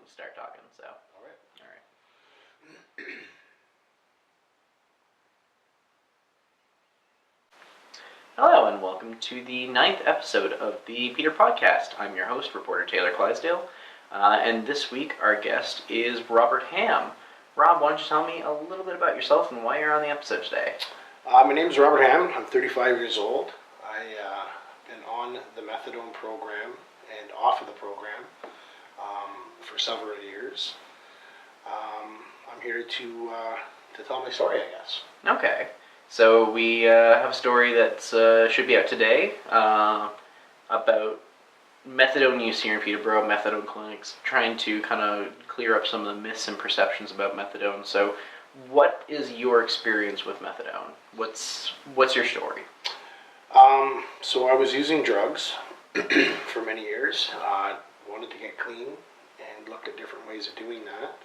to start talking, so. All right. Hello, and welcome to the 9th episode of the Peterpodcast. I'm your host, reporter Taylor Clydesdale, and this week our guest is Robert Hamm. Rob, why don't you tell me a little bit about yourself and why you're on the episode today? My name is Robert Hamm. I'm 35 years old. I've been on the methadone program and off of the program for several years. I'm here to tell my story, I guess. Okay, so we have a story that should be out today about methadone use here in Peterborough, methadone clinics, trying to kind of clear up some of the myths and perceptions about methadone. So what is your experience with methadone? What's your story? So I was using drugs for many years. Wanted to get clean and looked at different ways of doing that.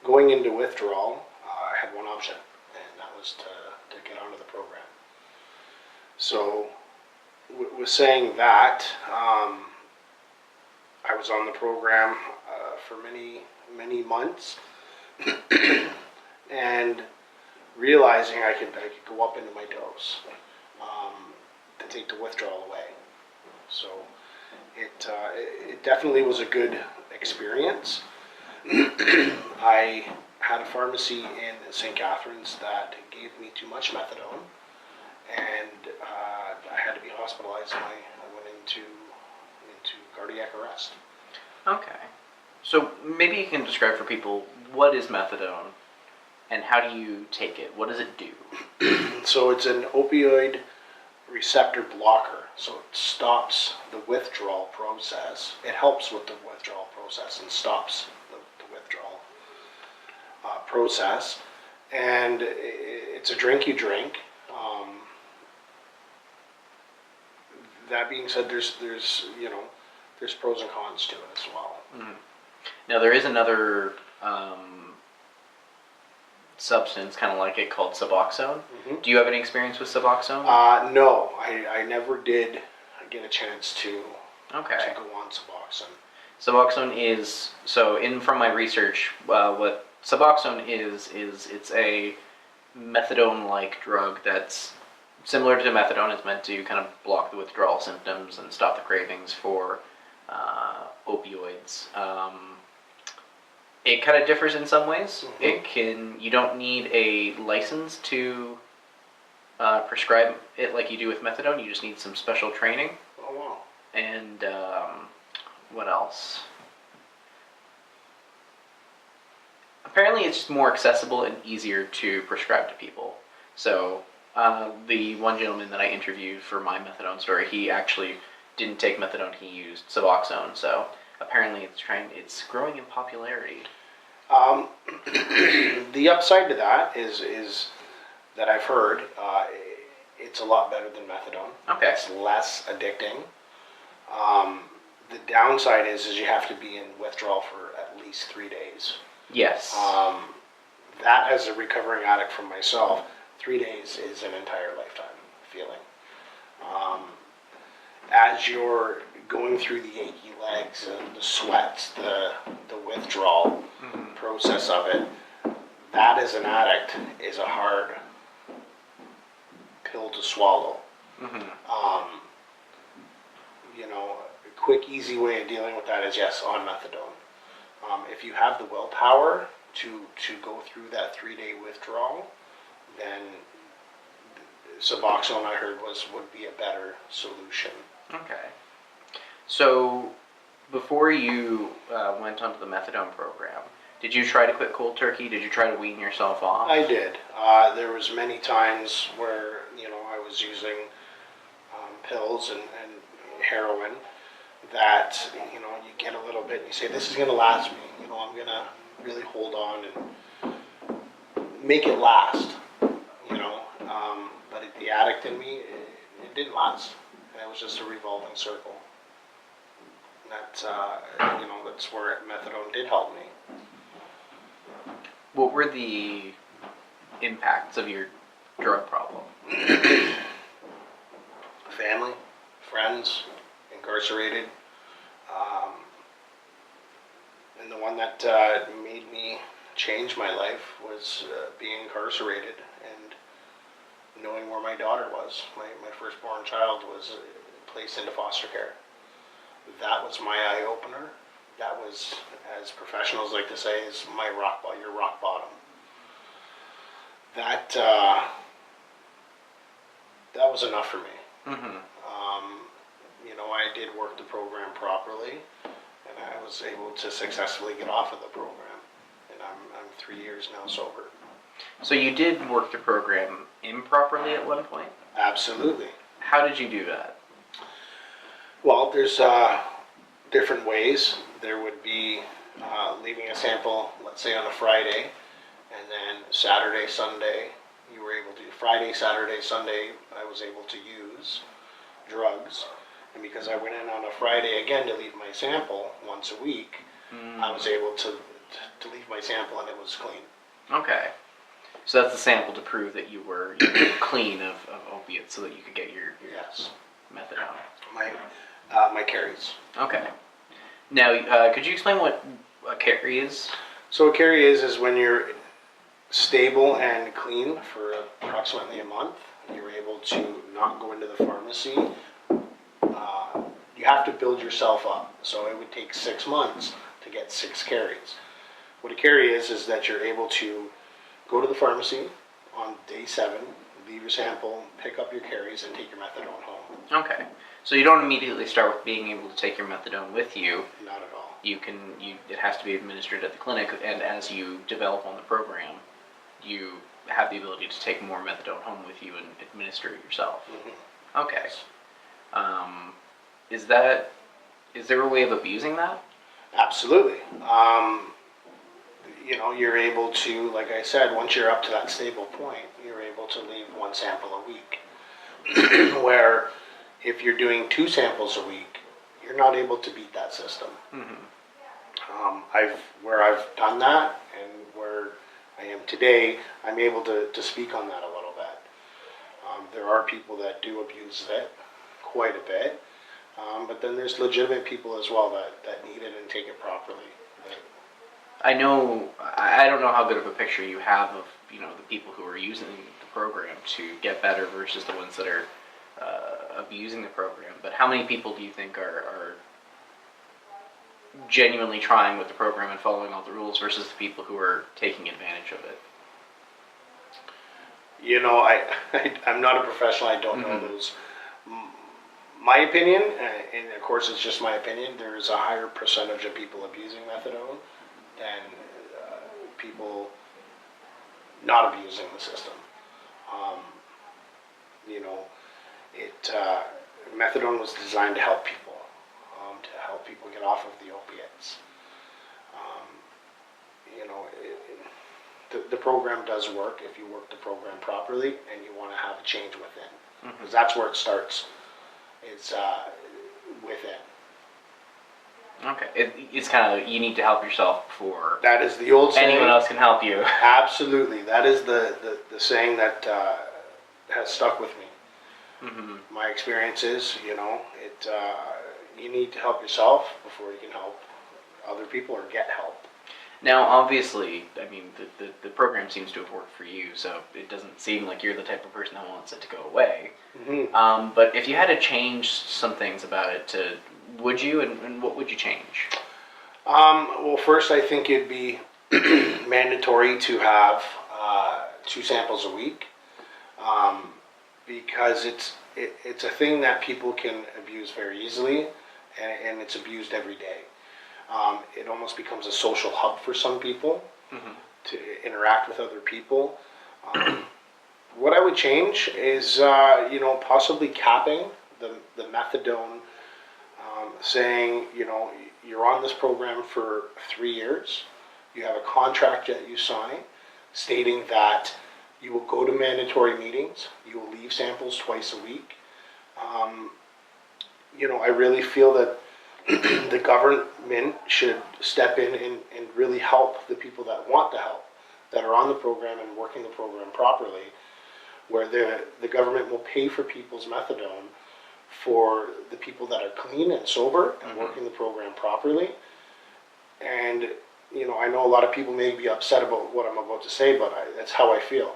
Going into withdrawal, I had one option, and that was to get onto the program. So with saying that, I was on the program for many months, and realizing I could go up into my dose to take the withdrawal away. So it definitely was a good experience. I had a pharmacy in St. Catharines that gave me too much methadone, and I had to be hospitalized. I went into cardiac arrest. Okay. So maybe you can describe for people, what is methadone and how do you take it? What does it do? So it's an opioid receptor blocker. So it stops the withdrawal process. It helps with the withdrawal process and stops the withdrawal process. And it's a drink you drink. That being said, there's pros and cons to it as well. Mm-hmm. Now there is another substance kind of like it called Suboxone. Mm-hmm. Do you have any experience with Suboxone? No, I never did get a chance to go on Suboxone. Suboxone is, from my research, what Suboxone is it's a methadone-like drug that's similar to methadone. It's meant to kind of block the withdrawal symptoms and stop the cravings for opioids. It kind of differs in some ways. Mm-hmm. You don't need a license to prescribe it like you do with methadone. You just need some special training. Oh, wow. And what else? Apparently it's just more accessible and easier to prescribe to people. So the one gentleman that I interviewed for my methadone story, he actually didn't take methadone, he used Suboxone. So apparently it's growing in popularity. The upside to that is that I've heard it's a lot better than methadone. Okay. It's less addicting. The downside is you have to be in withdrawal for at least 3 days. Yes. That, as a recovering addict from myself, 3 days is an entire lifetime feeling. As you're going through the achy legs and the sweats, the withdrawal process of it, that as an addict is a hard pill to swallow. Mm-hmm. A quick, easy way of dealing with that is, yes, on methadone. If you have the willpower to go through that 3-day withdrawal, then Suboxone, I heard, would be a better solution. Okay. So before you went onto the methadone program, did you try to quit cold turkey? Did you try to wean yourself off? I did. There was many times where I was using pills and heroin that you get a little bit and you say, this is going to last me. I'm going to really hold on and make it last. But the addict in me, it didn't last. It was just a revolving circle. And that's where methadone did help me. What were the impacts of your drug problem? Family, friends, incarcerated. And the one that made me change my life was being incarcerated and knowing where my daughter was. My firstborn child was placed into foster care. That was my eye-opener. That was, as professionals like to say, is your rock bottom. That was enough for me. Mm-hmm. I did work the program properly, and I was able to successfully get off of the program. And I'm 3 years now sober. So you did work the program improperly at one point? Absolutely. How did you do that? Well, there's different ways. There would be leaving a sample, let's say on a Friday, and then Saturday, Sunday, you were able to, Friday, Saturday, Sunday, I was able to use drugs. And because I went in on a Friday again to leave my sample once a week, I was able to leave my sample and it was clean. Okay. So that's the sample to prove that you were clean of opiates so that you could get your Yes. methadone. My carries. Okay. Now, could you explain what a carry is? So a carry is when you're stable and clean for approximately a month. You're able to not go into the pharmacy. You have to build yourself up. So it would take 6 months to get 6 carries. What a carry is that you're able to go to the pharmacy on day 7, leave your sample, pick up your carries, and take your methadone home. Okay. So you don't immediately start with being able to take your methadone with you. Not at all. It has to be administered at the clinic, and as you develop on the program, you have the ability to take more methadone home with you and administer it yourself. Mm-hmm. Okay. Is there a way of abusing that? Absolutely. You're able to, like I said, once you're up to that stable point, you're able to leave 1 sample a week. Where if you're doing 2 samples a week, you're not able to beat that system. Mm-hmm. Where I've done that and where I am today, I'm able to speak on that a little bit. There are people that do abuse it quite a bit, but then there's legitimate people as well that need it and take it properly. I don't know how good of a picture you have of the people who are using the program to get better versus the ones that are abusing the program. But how many people do you think are genuinely trying with the program and following all the rules versus the people who are taking advantage of it? I'm not a professional. I don't know those. My opinion, and of course it's just my opinion, there is a higher percentage of people abusing methadone than people not abusing the system. Methadone was designed to help people get off of the opiates. The program does work if you work the program properly and you want to have a change within, because that's where it starts. It's within. Okay, it's kind of, you need to help yourself before That is the old saying. anyone else can help you. Absolutely, that is the saying that has stuck with me. Mm-hmm. My experience is, you need to help yourself before you can help other people or get help. Now, obviously, I mean, the program seems to have worked for you, so it doesn't seem like you're the type of person that wants it to go away. Mm-hmm. But if you had to change some things about it, would you, and what would you change? Well, first, I think it'd be mandatory to have 2 samples a week, because it's a thing that people can abuse very easily, and it's abused every day. It almost becomes a social hub for some people to interact with other people. What I would change is, possibly capping the methadone, saying, you're on this program for 3 years. You have a contract that you sign stating that you will go to mandatory meetings. You will leave samples twice a week. I really feel that the government should step in and really help the people that want to help, that are on the program and working the program properly, where the government will pay for people's methadone for the people that are clean and sober and working the program properly. And I know a lot of people may be upset about what I'm about to say, but that's how I feel.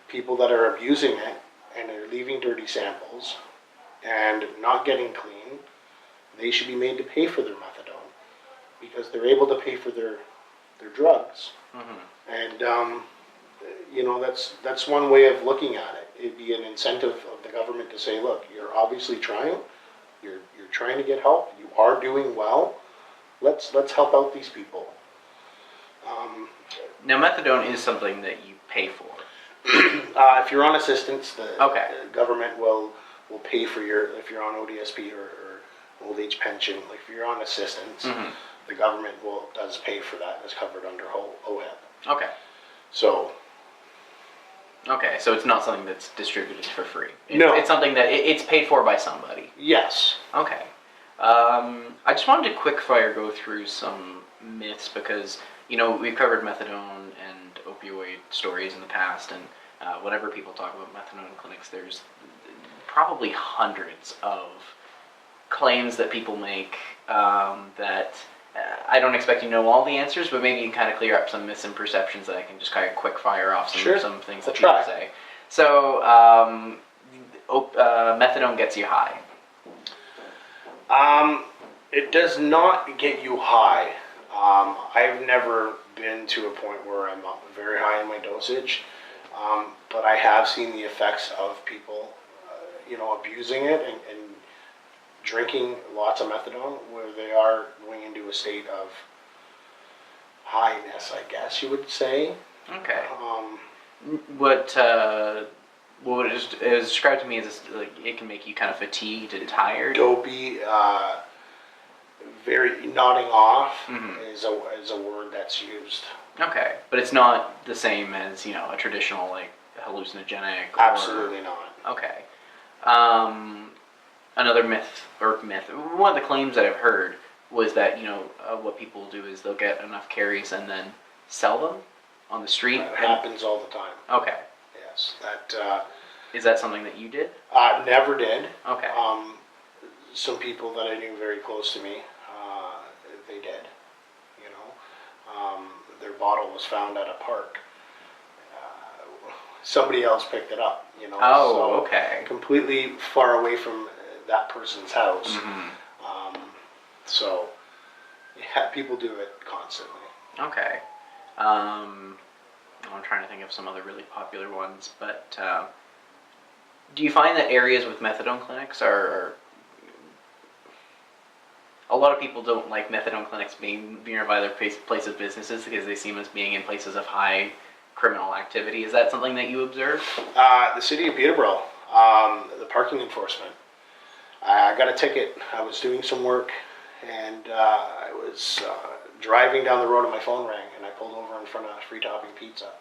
People that are abusing it and are leaving dirty samples and not getting clean, they should be made to pay for their methadone because they're able to pay for their drugs. And that's one way of looking at it. It'd be an incentive of the government to say, look, you're obviously trying. You're trying to get help. You are doing well. Let's help out these people. Now, methadone is something that you pay for. If you're on assistance, the government will pay for if you're on ODSP or old age pension. Like if you're on assistance, the government does pay for that. It's covered under OHIP. Okay. So it's not something that's distributed for free. No. It's something that it's paid for by somebody. Yes. Okay. I just wanted to quick fire go through some myths because, we've covered methadone and opioid stories in the past, and whenever people talk about methadone clinics, there's probably hundreds of claims that people make that I don't expect you to know all the answers, but maybe you can kind of clear up some myths and perceptions that I can just kind of quick fire off some things that people say. So, methadone gets you high. It does not get you high. I've never been to a point where I'm very high in my dosage, but I have seen the effects of people, abusing it and drinking lots of methadone, where they are going into a state of highness, I guess you would say. Okay. What it was described to me as like it can make you kind of fatigued and tired. Dopey, very nodding off is a word that's used. Okay, but it's not the same as a traditional like hallucinogenic. Absolutely not. Okay. Another myth. One of the claims that I've heard was that what people do is they'll get enough carries and then sell them on the street. That happens all the time. Okay. Yes, that. Is that something that you did? Never did. Okay. Some people that I knew very close to me, they did. Their bottle was found at a park. Somebody else picked it up. Oh, so okay. Completely far away from that person's house. So, yeah, people do it constantly. Okay. I'm trying to think of some other really popular ones, but do you find that areas with methadone clinics are a lot of people don't like methadone clinics being nearby their place of businesses because they see them as being in places of high criminal activity. Is that something that you observe? The city of Peterborough, the parking enforcement. I got a ticket. I was doing some work, and I was driving down the road and my phone rang, and I pulled over in front of Free Topping Pizza.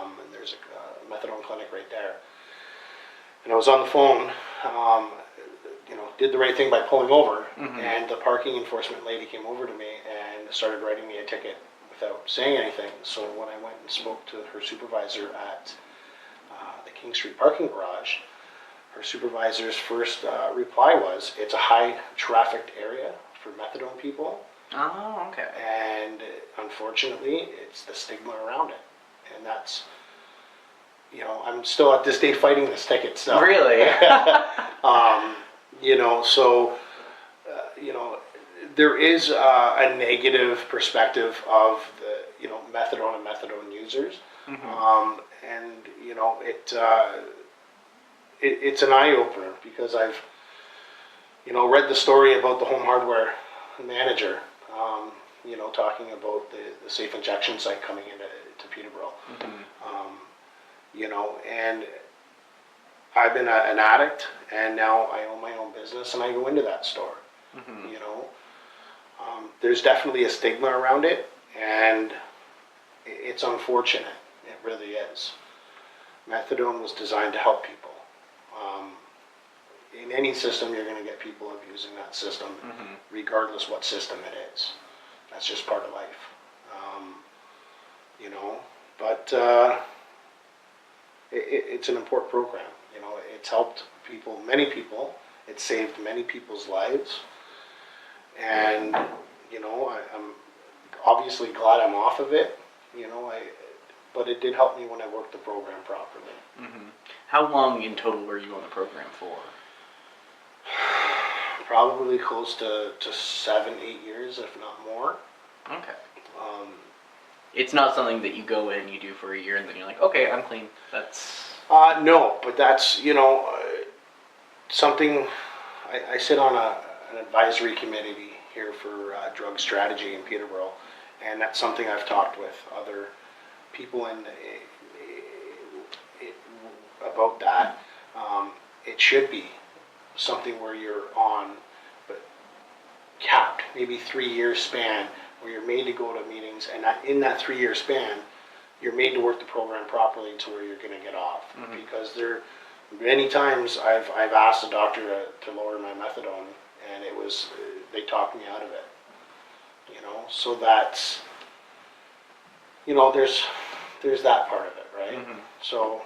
And there's a methadone clinic right there. And I was on the phone, did the right thing by pulling over, and the parking enforcement lady came over to me and started writing me a ticket without saying anything. So when I went and spoke to her supervisor at the King Street parking garage, her supervisor's first reply was, it's a high trafficked area for methadone people. Oh, okay. And unfortunately, it's the stigma around it. And that's, I'm still at this day fighting this ticket stuff. Really? There is a negative perspective of the, methadone and methadone users. It's an eye-opener because I've, read the story about the home hardware manager, talking about the safe injection site coming into Peterborough. And I've been an addict, and now I own my own business, and I go into that store. There's definitely a stigma around it, and it's unfortunate. It really is. Methadone was designed to help people. In any system, you're going to get people abusing that system, regardless what system it is. That's just part of life. But it's an important program. It's helped people, many people. It's saved many people's lives. And, I'm obviously glad I'm off of it, but it did help me when I worked the program properly. Mm-hmm. How long in total were you on the program for? Probably close to 7-8 years, if not more. Okay. It's not something that you go in, you do for a year, and then you're like, okay, I'm clean. That's... No, but that's, something, I sit on an advisory committee here for drug strategy in Peterborough, and that's something I've talked with other people about that. It should be something where you're on, but capped, maybe 3-year span, where you're made to go to meetings, and in that 3-year span, you're made to work the program properly to where you're going to get off. Mm-hmm. Because there, many times I've asked the doctor to lower my methadone, and it was, they talked me out of it. So that's, there's that part of it, right? Mm-hmm. So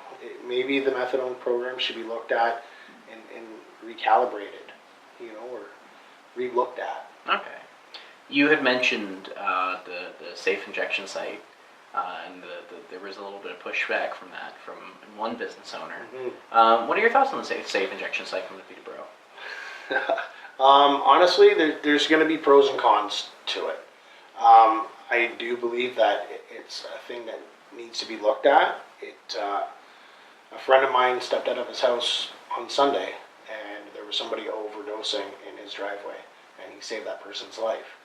maybe the methadone program should be looked at and recalibrated, or re-looked at. Okay. You had mentioned the safe injection site, and there was a little bit of pushback from that from one business owner. Mm-hmm. What are your thoughts on the safe injection site from the Peterborough? Honestly, there's going to be pros and cons to it. I do believe that it's a thing that needs to be looked at. A friend of mine stepped out of his house on Sunday, and there was somebody overdosing in his driveway, and he saved that person's life.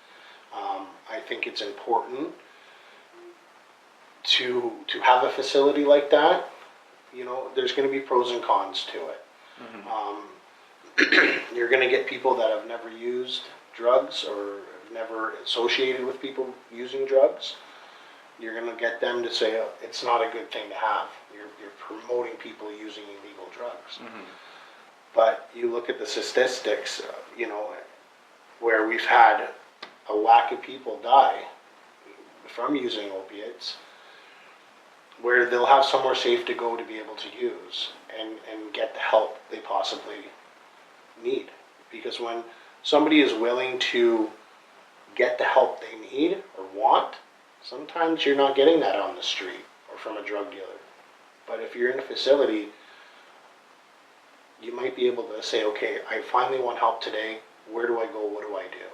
I think it's important to have a facility like that. There's going to be pros and cons to it. Mm-hmm. You're going to get people that have never used drugs or have never associated with people using drugs. You're going to get them to say, oh, it's not a good thing to have. You're promoting people using illegal drugs. Mm-hmm. But you look at the statistics, where we've had a whack of people die from using opiates, where they'll have somewhere safe to go to be able to use and get the help they possibly need. Because when somebody is willing to get the help they need or want, sometimes you're not getting that on the street or from a drug dealer. But if you're in a facility, you might be able to say, okay, I finally want help today. Where do I go? What do I do?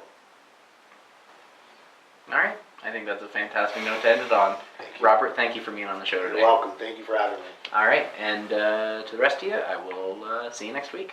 All right. I think that's a fantastic note to end it on. Robert, thank you for being on the show today. You're welcome. Thank you for having me. All right. And to the rest of you, I will see you next week.